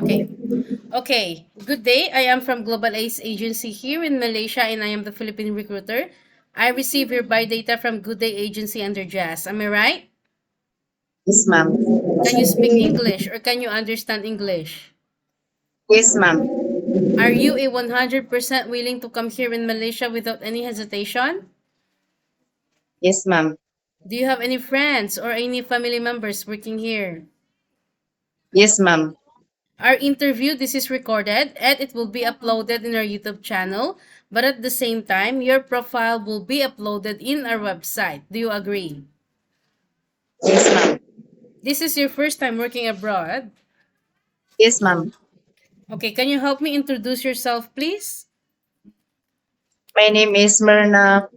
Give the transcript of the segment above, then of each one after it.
Okay. Okay. Good day. I am from Global Ace Agency here in Malaysia and I am the Philippine recruiter. I receive your buy data from Good Day Agency under Jazz. Am I right? Yes, ma'am. Can you speak English or can you understand English? Yes, ma'am. Are you a 100% willing to come here in Malaysia without any hesitation? Yes, ma'am. Do you have any friends or any family members working here? Yes, ma'am. Our interview, this is recorded and it will be uploaded in our YouTube channel. But at the same time, your profile will be uploaded in our website. Do you agree? Yes, ma'am. This is your first time working abroad. Yes, ma'am. Okay, can you help me introduce yourself, please? My name is Merna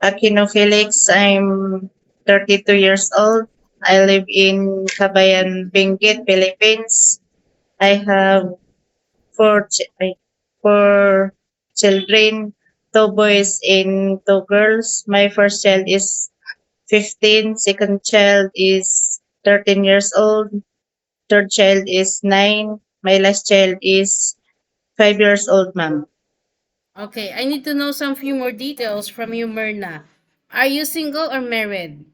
Aquino Felix. I'm 32 years old. I live in Cabayan, Benguet, Philippines. I have four children, two boys and two girls. My first child is 15. Second child is 13 years old. Third child is 9. My last child is 5 years old, ma'am. Okay, I need to know some few more details from you, Merna. Are you single or married?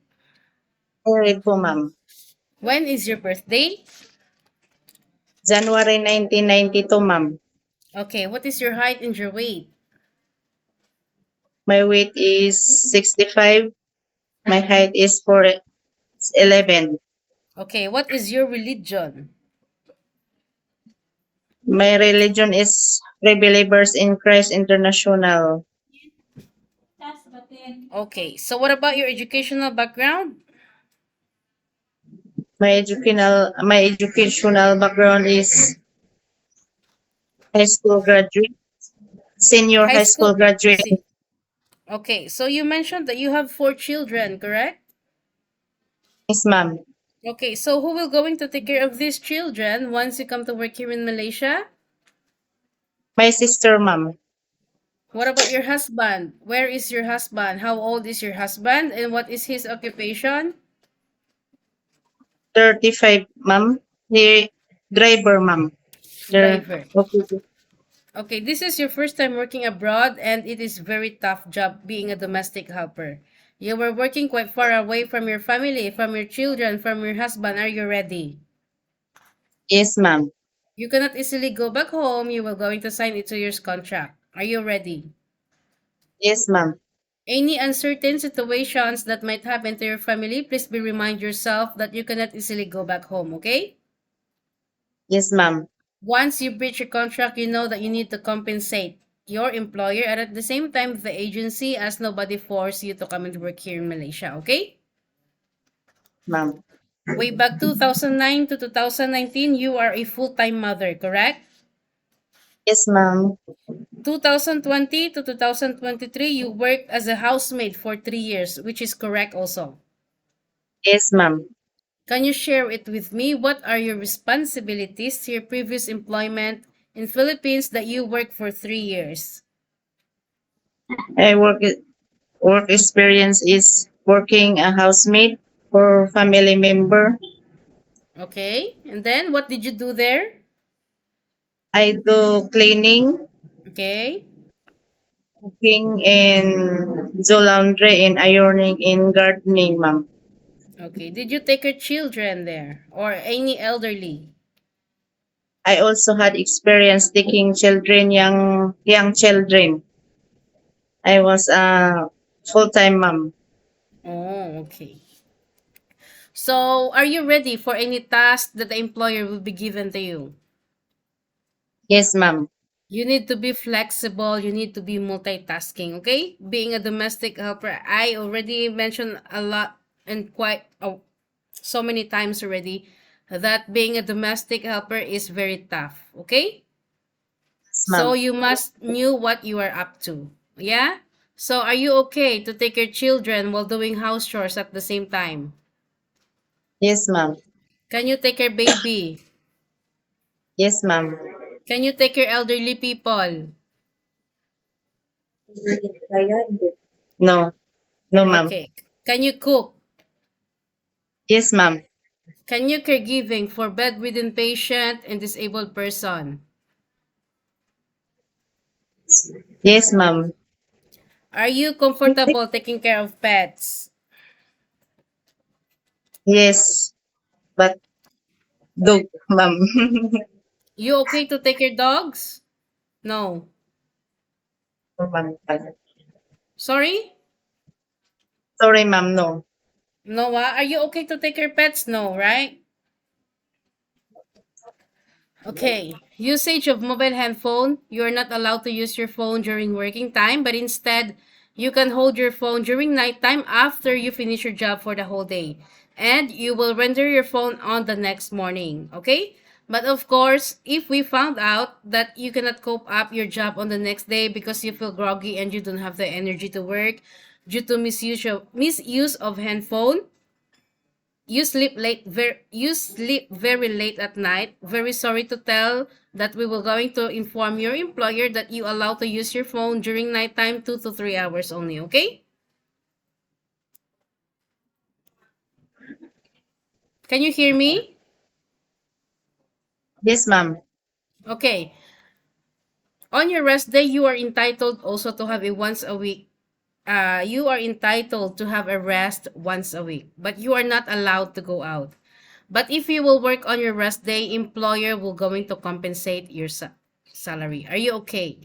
Married po, ma'am. When is your birthday? January 1992, ma'am. Okay, what is your height and your weight? My weight is 65. My height is 4'11". Okay, what is your religion? My religion is Free Believers in Christ International. Okay, so what about your educational background? My educational background is high school graduate, senior High high school. school graduate. See. Okay, so you mentioned that you have four children, correct? Yes, ma'am. Okay, so who will going to take care of these children once you come to work here in Malaysia? My sister, ma'am. What about your husband? Where is your husband? How old is your husband? And what is his occupation? 35, ma'am. The driver, ma'am. The Driver. okay. Okay, this is your first time working abroad and it is very tough job being a domestic helper. You were working quite far away from your family, from your children, from your husband. Are you ready? Yes, ma'am. You cannot easily go back home. You will going to sign a 2 years contract. Are you ready? Yes, ma'am. Any uncertain situations that might happen to your family, please be remind yourself that you cannot easily go back home, okay? Yes, ma'am. Once you breach your contract, you know that you need to compensate your employer and at the same time the agency as nobody force you to come and work here in Malaysia, okay? Ma'am. Way back 2009 to 2019, you are a full-time mother, correct? Yes, ma'am. 2020 to 2023, you worked as a housemaid for 3 years, which is correct also. Yes, ma'am. Can you share it with me? What are your responsibilities to your previous employment in Philippines that you worked for 3 years? I work experience is working a housemaid for family member. Okay, and then what did you do there? I do cleaning, Okay, cooking, and do laundry and ironing and gardening, ma'am. okay. Did you take your children there or any elderly? I also had experience taking children, young children. I was a full-time mom. Oh, okay. So, are you ready for any task that the employer will be given to you? Yes, ma'am. You need to be flexible, you need to be multitasking, okay? Being a domestic helper, I already mentioned a lot and quite so many times already that being a domestic helper is very tough, okay? Yes, So ma'am. you must knew what you are up to. Yeah? So are you okay to take your children while doing house chores at the same time? Yes, ma'am. Can you take your baby? Yes, ma'am. Can you take your elderly people? No, no, ma'am. Okay. Can you cook? Yes, ma'am. Can you caregiving for bedridden patient and disabled person? Yes, ma'am. Are you comfortable taking care of pets? Yes, but dog, ma'am. You okay to take your dogs? No. Ma'am. Sorry? Sorry, ma'am, no. Noah, are you okay to take your pets? No, right? Okay. Usage of mobile handphone. You're not allowed to use your phone during working time, but instead, you can hold your phone during nighttime after you finish your job for the whole day. And you will render your phone on the next morning. Okay? But of course, if we found out that you cannot cope up your job on the next day because you feel groggy and you don't have the energy to work due to misuse of handphone, you sleep very late at night. Very sorry to tell that we will going to inform your employer that you allow to use your phone during nighttime 2 to 3 hours only, okay? Can you hear me? Yes, ma'am. Okay. On your rest day, you are entitled also to have a once a week. You are entitled to have a rest once a week, but you are not allowed to go out. But if you will work on your rest day, employer will going to compensate your salary. Are you okay?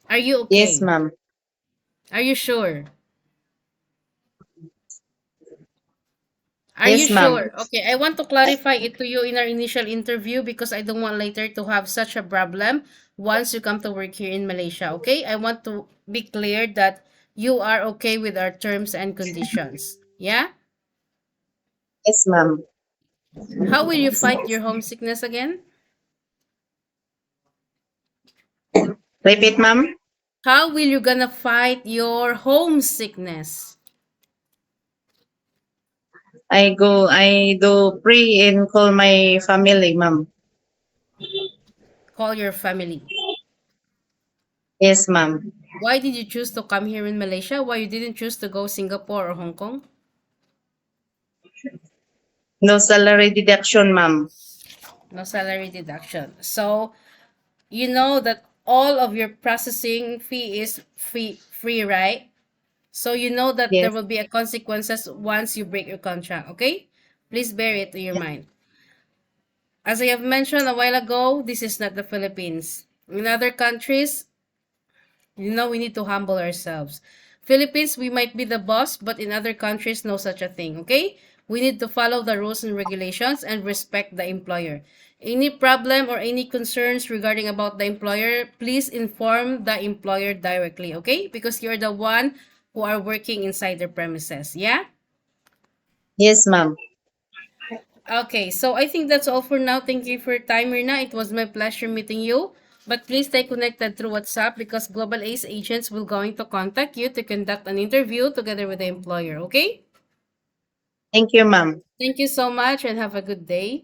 Are you Yes, okay? ma'am. Are you sure? Are you Yes, ma'am. sure? Okay, I want to clarify it to you in our initial interview because I don't want later to have such a problem once you come to work here in Malaysia. Okay, I want to be clear that you are okay with our terms and conditions. Yeah? Yes, ma'am. How will you fight your homesickness again? Repeat, ma'am. How will you gonna fight your homesickness? I do pray and call my family, ma'am. Call your family. Yes, ma'am. Why did you choose to come here in Malaysia? Why you didn't choose to go Singapore or Hong Kong? No salary deduction, ma'am. No salary deduction. So you know that all of your processing fee is free, right? So you know that there Yes. will be a consequences once you break your contract, okay? Please bear it to your Yes, mind. As I have mentioned a while ago, this is not the Philippines. In other countries, we need to humble ourselves. Philippines, we might be the boss, but in other countries, no such a thing, okay? We need to follow the rules and regulations and respect the employer. Any problem or any concerns regarding about the employer, please inform the employer directly, okay? Because you're the one who are working inside their premises, yeah? yes, ma'am. Okay, so I think that's all for now. Thank you for your time, Merna. It was my pleasure meeting you. But please stay connected through WhatsApp because Global Ace agents will going to contact you to conduct an interview together with the employer, okay? Thank you, ma'am. Thank you so much and have a good day.